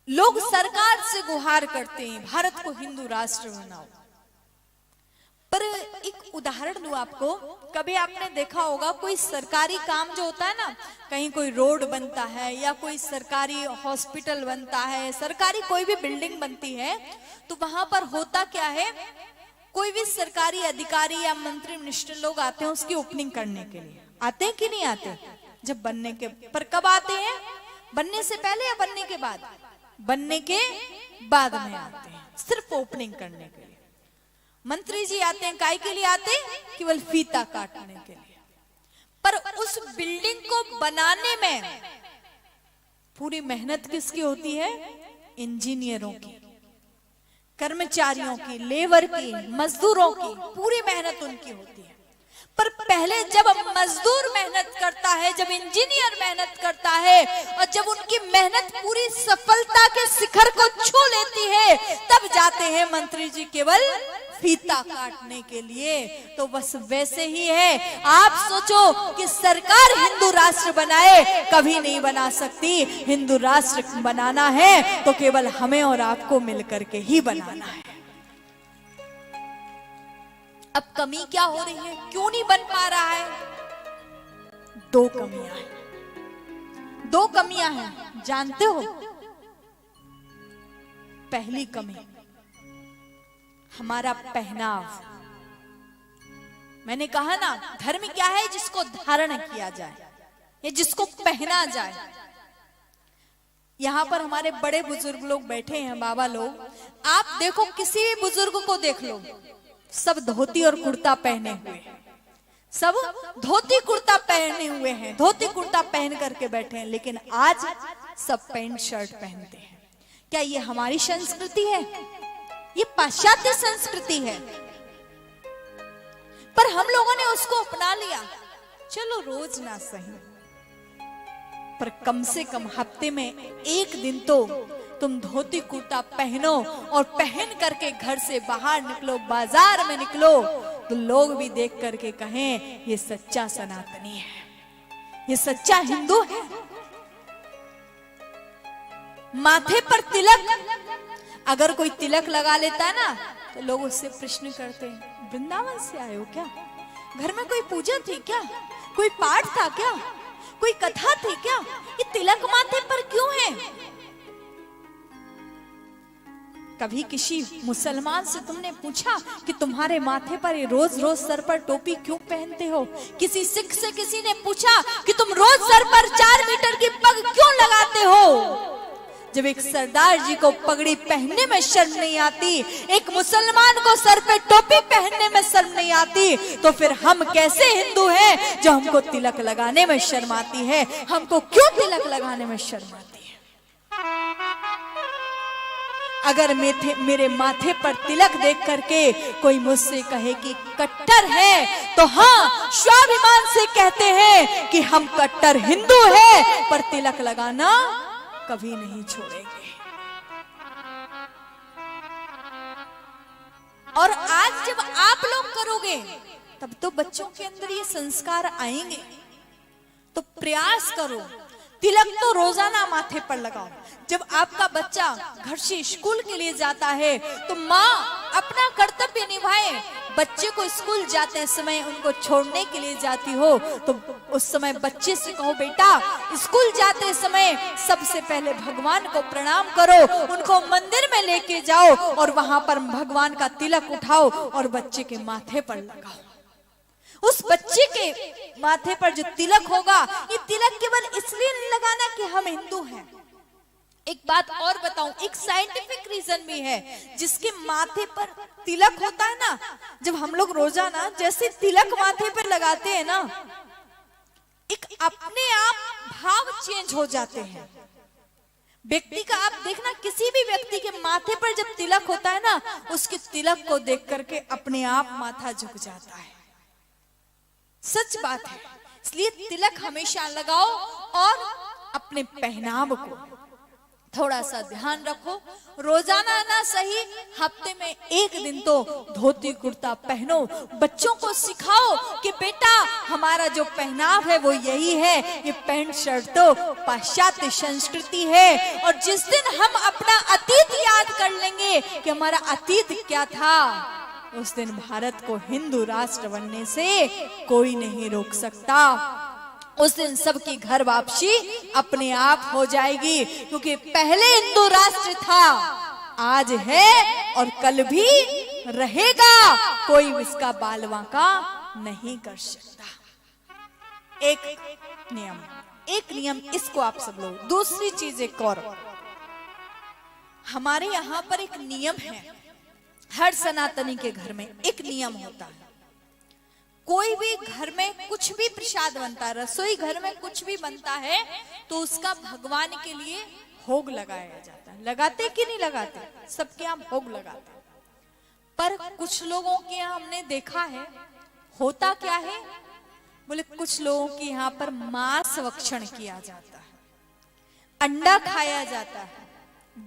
लोग सरकार से गुहार करते हैं भारत को हिंदू राष्ट्र बनाओ। पर एक उदाहरण दूं आपको, कभी आपने देखा होगा कोई सरकारी काम जो होता है ना, कहीं कोई रोड बनता है या कोई सरकारी हॉस्पिटल बनता है, सरकारी कोई भी बिल्डिंग बनती है, तो वहां पर होता क्या है, कोई भी सरकारी अधिकारी या मंत्री मिनिस्टर लोग आते हैं उसकी ओपनिंग करने के लिए। आते हैं कि नहीं आते? जब बनने के पर कब आते हैं? बनने से पहले या बनने के बाद? बनने के बाद में आते हैं, सिर्फ ओपनिंग करने के लिए। मंत्री जी आते हैं, काय के लिए आते हैं? केवल फीता काटने के लिए। पर उस बिल्डिंग को बनाने में पूरी मेहनत किसकी होती है? इंजीनियरों की, कर्मचारियों की, लेबर की, मजदूरों की, पूरी मेहनत उनकी होती है। पर पहले जब मजदूर मेहनत करता है, जब इंजीनियर मेहनत करता है और जब उनकी मेहनत पूरी सफलता के शिखर को छू लेती है, तब जाते हैं मंत्री जी केवल फीता काटने के लिए। तो बस वैसे ही है, आप सोचो कि सरकार हिंदू राष्ट्र बनाए, कभी नहीं बना सकती। हिंदू राष्ट्र बनाना है तो केवल हमें और आपको मिलकर के ही बनाना है। अब कमी क्या हो रही है, क्यों नहीं बन पा रहा है? दो कमियां हैं, दो कमियां हैं, जानते हो? पहली कमी हमारा पहनाव। मैंने कहा ना, धर्म क्या है? जिसको धारण किया जाए या जिसको पहना जाए। यहां पर हमारे बड़े बुजुर्ग लोग बैठे हैं, बाबा लोग। आप देखो, किसी भी बुजुर्ग को देख लो, सब धोती और कुर्ता पहने हुए हैं, सब धोती कुर्ता पहने हुए हैं, धोती कुर्ता पहन करके बैठे हैं। लेकिन आज सब पैंट शर्ट पहनते हैं। क्या ये हमारी संस्कृति है? ये पाश्चात्य संस्कृति है। पर हम लोगों ने उसको अपना लिया। चलो रोज ना सही, पर कम से कम हफ्ते में एक दिन तो तुम धोती कुर्ता पहनो और पहन करके घर से बाहर निकलो, बाजार में निकलो, तो लोग भी देख करके कहें ये सच्चा सनातनी है, ये सच्चा हिंदू है। माथे पर तिलक, अगर कोई तिलक लगा लेता है ना, तो लोग उससे प्रश्न करते हैं, वृंदावन से आए हो क्या? घर में कोई पूजा थी क्या? कोई पाठ था क्या? कोई कथा थी क्या? ये तिलक माथे पर क्यों है? कभी किसी मुसलमान से तुमने पूछा कि तुम्हारे माथे पर ये रोज रोज सर पर टोपी क्यों पहनते हो? किसी सिख से किसी ने पूछा कि तुम रोज सर पर 4 मीटर की पग क्यों लगाते हो? जब एक सरदार जी को पगड़ी पहनने में शर्म नहीं आती, एक मुसलमान को सर पे टोपी पहनने में शर्म नहीं आती, तो फिर हम कैसे हिंदू हैं जो हमको तिलक लगाने में शर्म आती है? हमको क्यों तिलक लगाने में शर्म आती है? अगर मेरे माथे पर तिलक देख करके कोई मुझसे कहे कि कट्टर है, तो हाँ, स्वाभिमान से कहते हैं कि हम कट्टर हिंदू हैं, पर तिलक लगाना कभी नहीं छोड़ेंगे। और आज जब आप लोग करोगे, तब तो बच्चों के अंदर ये संस्कार आएंगे। तो प्रयास करो, तिलक तो रोजाना माथे पर लगाओ। जब आपका बच्चा घर से स्कूल के लिए जाता है, तो माँ अपना कर्तव्य निभाए। बच्चे को स्कूल जाते समय उनको छोड़ने के लिए जाती हो, तो उस समय बच्चे से कहो, बेटा स्कूल जाते समय सबसे पहले भगवान को प्रणाम करो, उनको मंदिर में लेके जाओ और वहां पर भगवान का तिलक उठाओ और बच्चे के माथे पर लगाओ। उस बच्चे के माथे पर जो तिलक होगा, ये तिलक केवल इसलिए नहीं लगाना कि हम हिंदू हैं। एक बात और बताऊं, एक साइंटिफिक रीजन भी है। जिसके माथे पर तिलक होता है ना, जब हम लोग रोजाना जैसे तिलक माथे पर लगाते हैं ना, एक अपने आप भाव चेंज हो जाते हैं व्यक्ति का। आप देखना, किसी भी व्यक्ति के माथे पर जब तिलक होता है ना, उसके तिलक को देख करके अपने आप माथा झुक जाता है। सच बात है। इसलिए तिलक हमेशा लगाओ और अपने पहनाव को थोड़ा सा ध्यान रखो, रोजाना ना सही हफ्ते में एक दिन तो धोती कुर्ता पहनो। बच्चों को सिखाओ कि बेटा हमारा जो पहनाव है वो यही है, ये पैंट शर्ट तो पाश्चात्य संस्कृति है। और जिस दिन हम अपना अतीत याद कर लेंगे कि हमारा अतीत क्या था, उस दिन भारत को हिंदू राष्ट्र बनने से कोई नहीं रोक सकता। उस दिन सबकी घर वापसी अपने आप हो जाएगी, क्योंकि पहले हिंदू राष्ट्र था, आज है और कल भी रहेगा, कोई इसका बालवा का नहीं कर सकता। एक नियम इसको आप सब लोग। दूसरी चीज एक और, हमारे यहाँ पर एक नियम है, हर सनातनी के घर में एक नियम होता है। कोई भी घर में कुछ भी प्रसाद बनता है, रसोई घर में कुछ भी बनता है, तो उसका भगवान के लिए भोग लगाया जाता है। लगाते कि नहीं लगाते? सबके यहाँ भोग लगाते। पर कुछ लोगों के यहाँ हमने देखा है होता क्या है, बोले कुछ लोगों के यहाँ पर मांस भक्षण किया जाता है, अंडा खाया जाता है,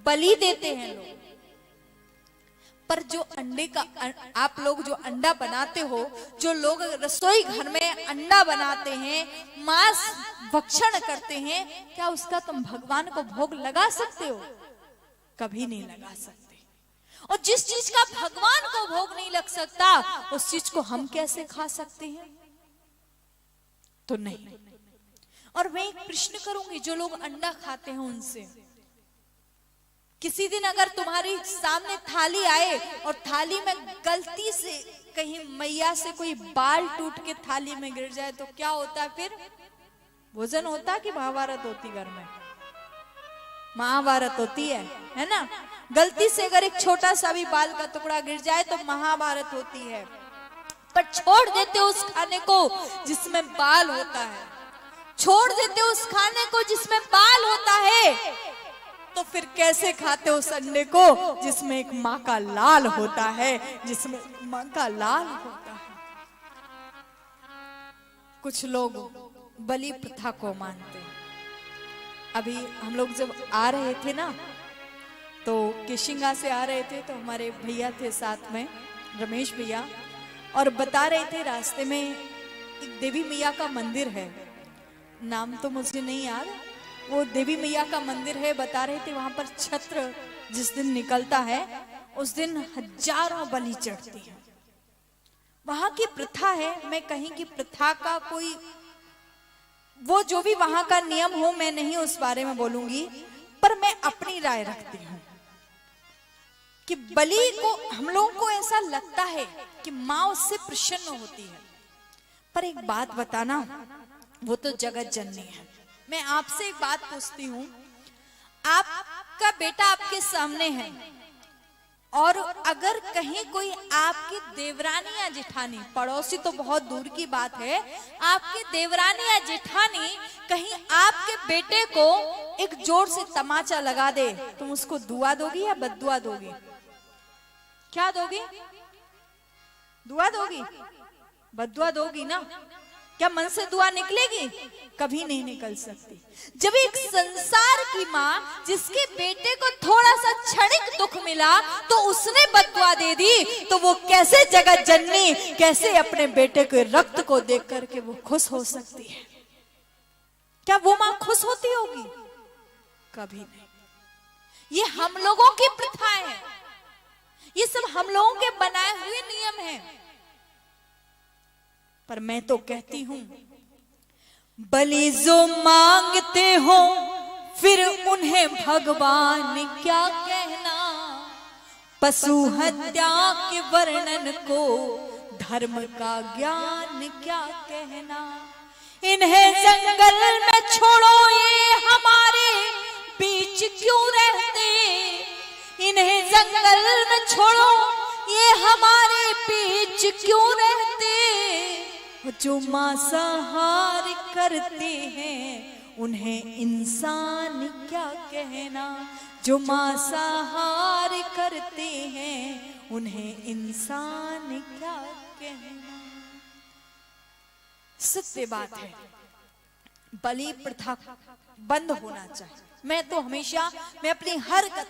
बलि देते हैं लोग। पर जो अंडे का आप लोग जो अंडा बनाते हो, जो लोग रसोई घर में अंडा बनाते हैं, मांस भक्षण करते हैं, क्या उसका तुम भगवान को भोग लगा सकते हो? कभी नहीं लगा सकते। और जिस चीज का भगवान को भोग नहीं लग सकता, उस चीज को हम कैसे खा सकते हैं? तो नहीं। और मैं एक प्रश्न करूंगी, जो लोग अंडा खाते हैं उनसे, किसी दिन अगर तुम्हारी सामने थाली आए और थाली में गलती से कहीं मैया से कोई बाल टूट के थाली में गिर जाए, तो क्या होता है फिर? भोजन होता कि महाभारत होती? घर में महाभारत होती है ना? गलती से अगर एक छोटा सा भी बाल का टुकड़ा गिर जाए तो महाभारत होती है। पर छोड़ देते उस खाने को जिसमें बाल होता है, छोड़ देते उस खाने को जिसमें बाल होता है, तो फिर कैसे खाते उस अंडे को जिसमें एक माँ का लाल होता है, जिसमें माँ का लाल होता है? कुछ लोग बलि प्रथा को मानते हैं। अभी हम लोग जब आ रहे थे ना, तो किशिंगा से आ रहे थे, तो हमारे भैया थे साथ में, रमेश भैया, और बता रहे थे रास्ते में एक देवी मैया का मंदिर है, नाम तो मुझे नहीं याद, वो देवी मैया का मंदिर है। बता रहे थे वहां पर छत्र जिस दिन निकलता है उस दिन हजारों बलि चढ़ती है। वहां की प्रथा है, मैं कहीं की प्रथा का कोई वो जो भी वहां का नियम हो, मैं नहीं उस बारे में बोलूंगी, पर मैं अपनी राय रखती हूं कि बलि को हम लोगों को ऐसा लगता है कि माँ उससे प्रसन्न होती है। पर एक बात बताना, वो तो जगत जननी है। मैं आपसे एक बात पूछती हूँ, आपका बेटा आपके सामने है, और अगर कहीं कोई आपकी देवरानी या जेठानी, पड़ोसी तो बहुत दूर की बात है, आपकी देवरानी या जेठानी कहीं आपके बेटे को एक जोर से तमाचा लगा दे, तुम उसको दुआ दोगी या बद्दुआ दोगी? क्या दोगी? दुआ दोगी? बद्दुआ दोगी ना? क्या मन से दुआ निकलेगी? कभी नहीं निकल सकती। जब एक संसार की माँ जिसके बेटे को थोड़ा सा क्षणिक दुख मिला तो उसने बद्दुआ दे दी, तो वो कैसे जगत जननी, कैसे अपने बेटे के रक्त को देख करके वो खुश हो सकती है? क्या वो माँ खुश होती होगी? कभी नहीं। ये हम लोगों की प्रथाएं हैं, ये सब हम लोगों के बनाए हुए नियम हैं। पर मैं तो कहती हूं, बलि जो मांगते हो फिर उन्हें भगवान क्या कहना, पशु हत्या के वर्णन को धर्म का ज्ञान क्या कहना। इन्हें जंगल में छोड़ो, ये हमारे बीच क्यों रहते, इन्हें जंगल में छोड़ो, ये हमारे बीच क्यों रहते। जो मांसाहार करते हैं उन्हें इंसान क्या कहना, जो मांसाहार करते हैं उन्हें इंसान क्या कहना। सत्य बात है, बलि प्रथा बंद होना चाहिए। मैं तो हमेशा, मैं अपनी हर कथा